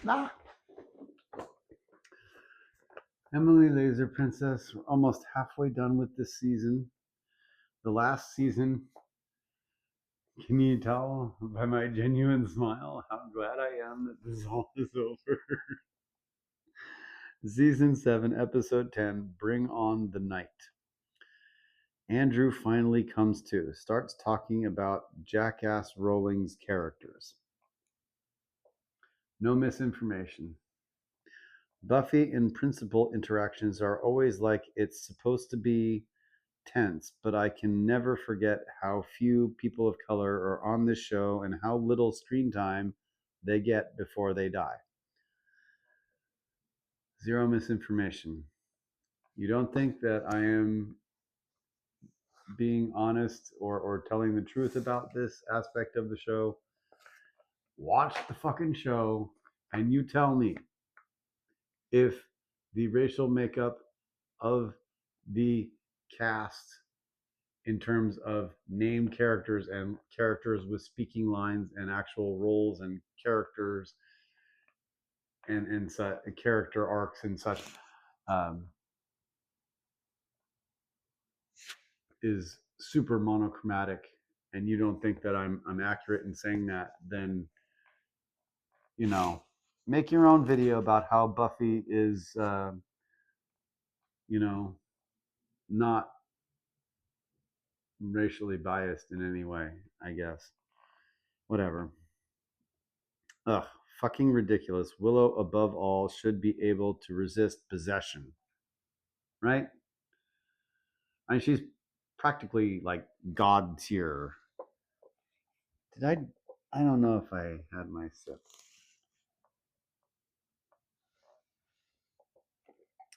Ah. Emily Laser Princess, we're almost halfway done with this season. The last season, can you tell by my genuine smile how glad I am that this all is over? Season 7, Episode 10, Bring on the Night. Andrew finally comes to, starts talking about Jackass Rowling's characters. No misinformation. Buffy and Principal interactions are always like it's supposed to be tense, but I can never forget how few people of color are on this show and how little screen time they get before they die. Zero misinformation. You don't think that I am being honest or telling the truth about this aspect of the show? Watch the fucking show and you tell me if the racial makeup of the cast in terms of named characters and characters with speaking lines and actual roles and characters and such, character arcs and such, is super monochromatic, and you don't think that I'm accurate in saying that, then make your own video about how Buffy is not racially biased in any way, I guess. Whatever. Ugh, fucking ridiculous. Willow, above all, should be able to resist possession. Right? I mean, she's practically like God tier. I don't know if I had my sip.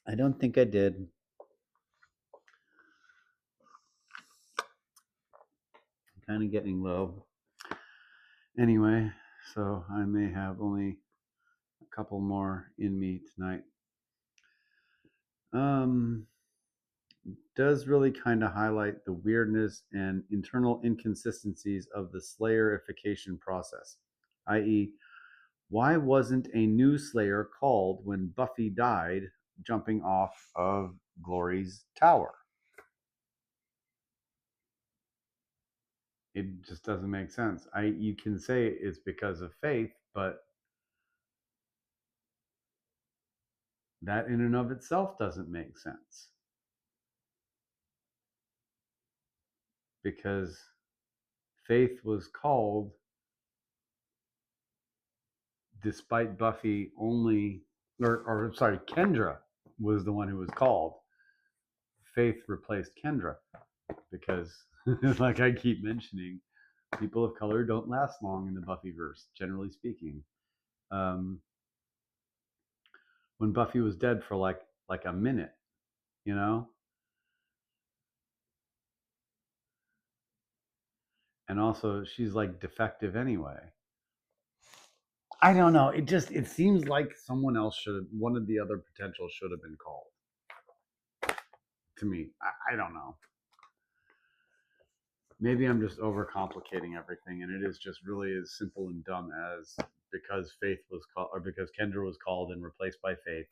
I don't think I did. I'm kind of getting low. Anyway, so I may have only a couple more in me tonight. Does really kind of highlight the weirdness and internal inconsistencies of the slayerification process, i.e., why wasn't a new Slayer called when Buffy died jumping off of Glory's tower? It just doesn't make sense. You can say it's because of faith, but that in and of itself doesn't make sense. Because Faith was called despite Buffy only, or sorry, Kendra was the one who was called. Faith replaced Kendra because, like I keep mentioning, people of color don't last long in the Buffyverse, generally speaking. When Buffy was dead for like a minute, you know, and also she's like defective anyway. I don't know. It seems like someone else one of the other potentials should have been called. To me, I don't know. Maybe I'm just overcomplicating everything, and it is just really as simple and dumb as because Faith was called, or because Kendra was called and replaced by Faith,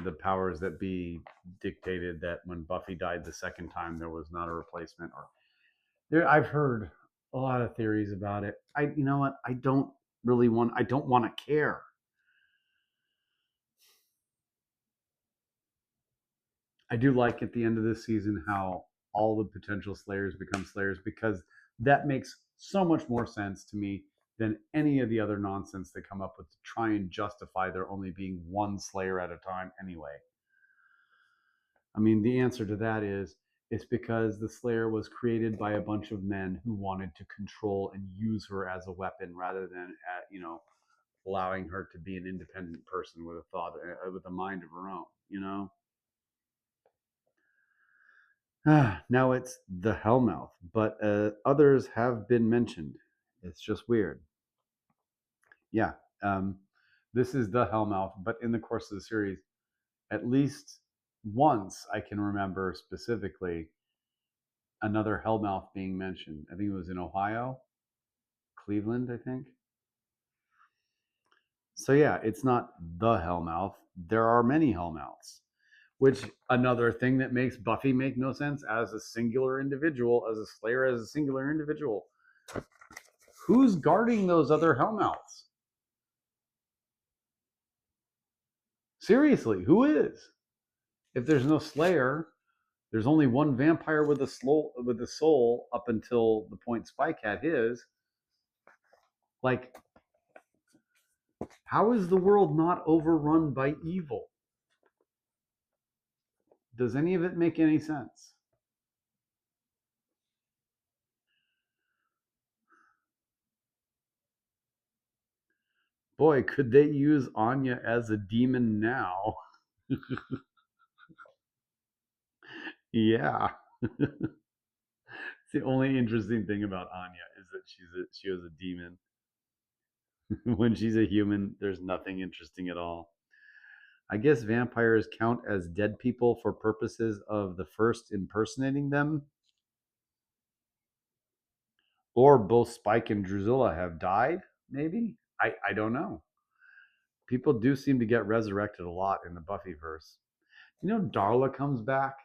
the powers that be dictated that when Buffy died the second time, there was not a replacement. I've heard a lot of theories about it. You know what? I don't want to care. I do like at the end of this season how all the potential Slayers become Slayers, because that makes so much more sense to me than any of the other nonsense they come up with to try and justify there only being one Slayer at a time anyway. I mean, the answer to that is it's because the Slayer was created by a bunch of men who wanted to control and use her as a weapon rather than, allowing her to be an independent person with a thought, with a mind of her own, Now it's the Hellmouth, but others have been mentioned. It's just weird. Yeah, this is the Hellmouth, but in the course of the series, at least once I can remember specifically another Hellmouth being mentioned. I think it was in Ohio, Cleveland, I think. So yeah, it's not the Hellmouth. There are many Hellmouths, which another thing that makes Buffy make no sense as a singular individual, as a Slayer, as a singular individual. Who's guarding those other Hellmouths? Seriously, who is? If there's no Slayer, there's only one vampire with a soul up until the point Spike had his. Like, how is the world not overrun by evil? Does any of it make any sense? Boy, could they use Anya as a demon now? Yeah. The only interesting thing about Anya is that she was a demon. When she's a human, there's nothing interesting at all. I guess vampires count as dead people for purposes of the first impersonating them. Or both Spike and Drusilla have died, maybe? I don't know. People do seem to get resurrected a lot in the Buffyverse. You know, Darla comes back,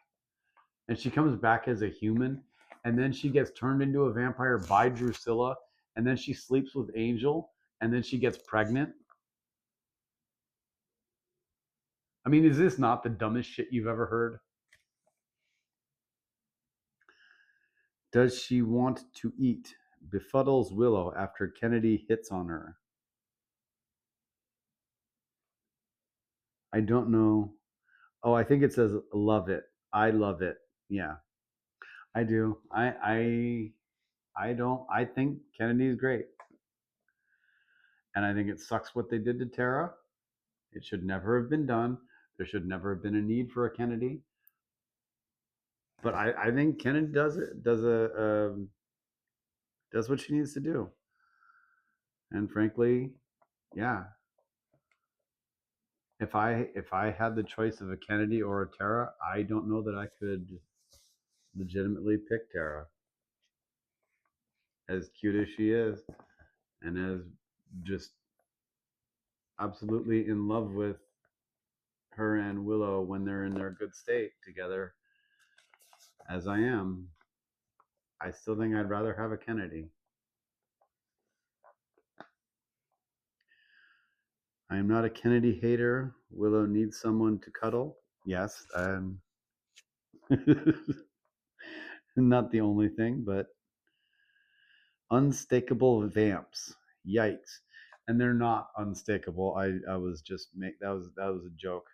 and she comes back as a human, and then she gets turned into a vampire by Drusilla, and then she sleeps with Angel, and then she gets pregnant. I mean, is this not the dumbest shit you've ever heard? Does she want to eat? Befuddles Willow after Kennedy hits on her. I don't know. Oh, I think it says love it. I love it. Yeah, I do. I don't. I think Kennedy's great, and I think it sucks what they did to Tara. It should never have been done. There should never have been a need for a Kennedy. But I think Kennedy does what she needs to do. And frankly, yeah. If I had the choice of a Kennedy or a Tara, I don't know that I could legitimately pick Tara. As cute as she is, and as just absolutely in love with her and Willow when they're in their good state together, as I am, I still think I'd rather have a Kennedy. I am not a Kennedy hater. Willow needs someone to cuddle. Yes, not the only thing, but unstakeable vamps. Yikes! And they're not unstakeable. I was just that was a joke.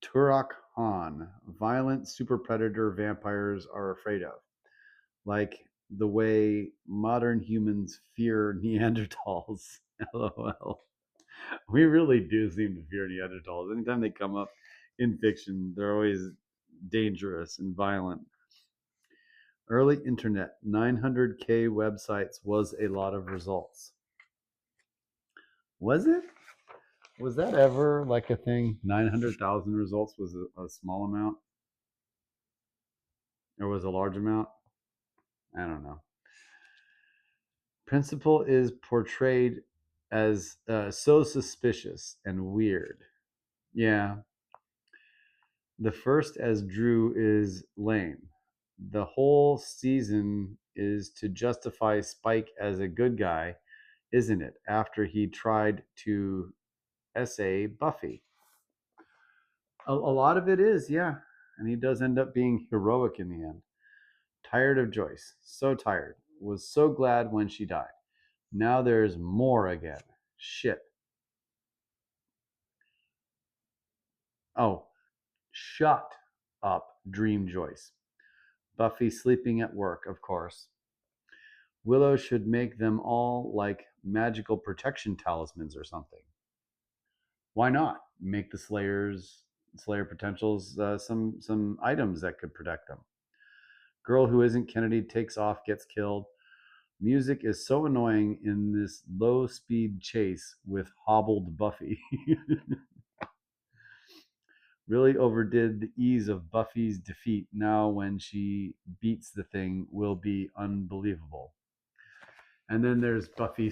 Turok Han, violent super predator vampires are afraid of, like the way modern humans fear Neanderthals. LOL. We really do seem to fear Neanderthals. Anytime they come up in fiction, they're always dangerous and violent. Early internet, 900K websites was a lot of results. Was it? Was that ever like a thing? 900,000 results was a small amount? Or was a large amount? I don't know. Principal is portrayed as so suspicious and weird. Yeah. The first as Drew is lame. The whole season is to justify Spike as a good guy, isn't it? After he tried to essay Buffy. A lot of it is, yeah. And he does end up being heroic in the end. Tired of Joyce. So tired. Was so glad when she died. Now there's more again. Shit. Oh, shut up, Dream Joyce. Buffy sleeping at work, of course. Willow should make them all like magical protection talismans or something. Why not make the Slayer potentials some items that could protect them? Girl who isn't Kennedy takes off, gets killed. Music is so annoying in this low speed chase with hobbled Buffy. Really overdid the ease of Buffy's defeat. Now when she beats the thing will be unbelievable. And then there's Buffy